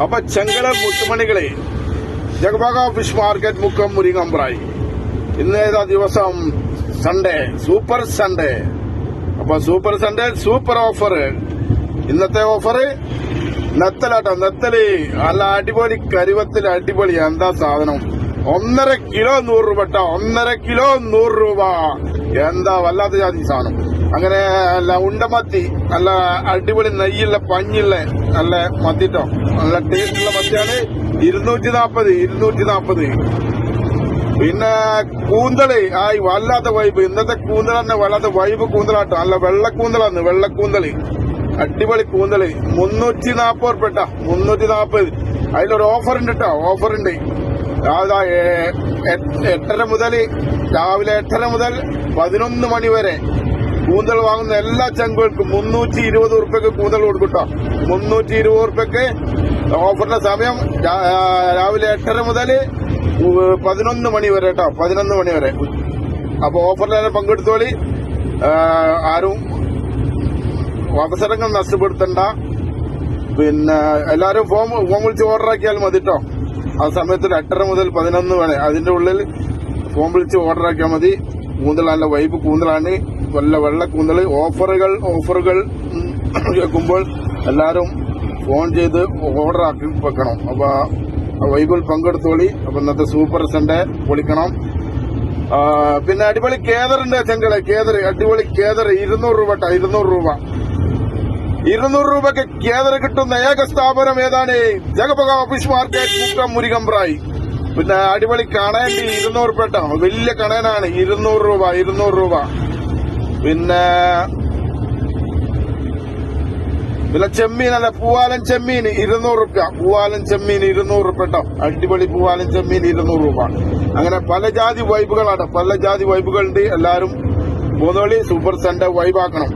അപ്പൊ ചെങ്കല മുത്തുമണികളെ ജഗബാഗ fish market Mukkam മുരിങ്ങമ്പ്രായി. ഇന്ന് ഏതാ ദിവസം? Sunday, super Sunday. അപ്പൊ സൂപ്പർ സൺഡേ സൂപ്പർ ഓഫർ. ഇന്നത്തെ ഓഫർ നെത്തലാട്ടോ. നെത്തല് നല്ല അടിപൊളി കരിവത്തിൽ അടിപൊളി. എന്താ സാധനം? 1.5 കിലോ 100 രൂപ ട്ടോ. 1.5 കിലോ 100 രൂപ. എന്താ വല്ലാത്ത ജാതി സാധനം. അങ്ങനെ നല്ല ഉണ്ടമത്തി, നല്ല അടിപൊളി നെയ്യുള്ള പഞ്ഞുള്ള നല്ല മത്തിട്ടോ. നല്ല ടേസ്റ്റുള്ള മത്തിയാണ്. 240. പിന്നെ കൂന്തള് വല്ലാത്ത വൈബ്. ഇന്നത്തെ കൂന്തൽ തന്നെ വല്ലാത്ത വൈബ് കൂന്തലാട്ടോ. നല്ല വെള്ളക്കൂന്തലാന്ന്. വെള്ളക്കൂന്തല് അടിപൊളി കൂന്തല് 340 രൂപ ട്ടോ. 340. അതിലൊരു ഓഫർ ഉണ്ട് കേട്ടോ. ഓഫർ ഉണ്ട്. രാവിലെ 8:30 മുതൽ 11 മണി വരെ കൂന്തൽ വാങ്ങുന്ന എല്ലാ ചങ്കുകൾക്കും 320 ഉറുപ്പ്യക്ക് കൂന്തൽ കൊടുക്കട്ടോ. 320 ഉറുപ്പ്യക്ക് ഓഫറിന്റെ സമയം രാവിലെ 8:30 മുതൽ 11 മണി വരെ കേട്ടോ. 11 മണി വരെ. അപ്പൊ ഓഫറിൽ പങ്കെടുത്തോളി. ആരും അവസരങ്ങൾ നഷ്ടപ്പെടുത്തണ്ട. പിന്നെ എല്ലാരും ഫോം വിളിച്ച് ഓർഡർ ആക്കിയാൽ മതി കേട്ടോ. ആ സമയത്ത് 8:30 മുതൽ 11 വരെ അതിന്റെ ഉള്ളിൽ ഫോം വിളിച്ച് ഓർഡർ ആക്കിയാൽ മതി. കൂന്തൽ നല്ല വൈബ് കൂന്തലാണ്. വല്ല വെള്ള കൂന്തൽ. ഓഫറുകൾ കേൾക്കുമ്പോൾ എല്ലാരും ഫോൺ ചെയ്ത് ഓർഡർ ആക്കി വെക്കണം. അപ്പൊ വൈബിൽ പങ്കെടുത്തോളി. അപ്പൊ ഇന്നത്തെ സൂപ്പർ സൺഡേ പൊളിക്കണം. പിന്നെ അടിപൊളി കേദറിന്റെ ചെങ്കളെ. അടിപൊളി കേദർ 200 രൂപ ട്ടോ. 200 രൂപയ്ക്ക് കേദർ കിട്ടുന്ന ഏക സ്ഥാപനം ഏതാണ്? ജഗബാഗ ഫിഷ് മാർക്കറ്റ് മുക്കം മുരിങ്ങമ്പ്രായി. പിന്നെ അടിപൊളി കണയണ്ടി 200 രൂപ ട്ടോ. വലിയ കണയനാണ്. 200 രൂപ. പിന്നെ ചെമ്മീൻ അല്ല, പൂവാലൻ ചെമ്മീൻ 200 രൂപ. പൂവാലൻ ചെമ്മീൻ 200 രൂപ ട്ടോ. അടിപൊളി പൂവാലൻ ചെമ്മീൻ 200 രൂപ. അങ്ങനെ പല ജാതി വൈബുകളാണ്. പല ജാതി വൈബുകളുണ്ട്. എല്ലാരും പോന്നോളി. Super Sunday വൈബാക്കണം.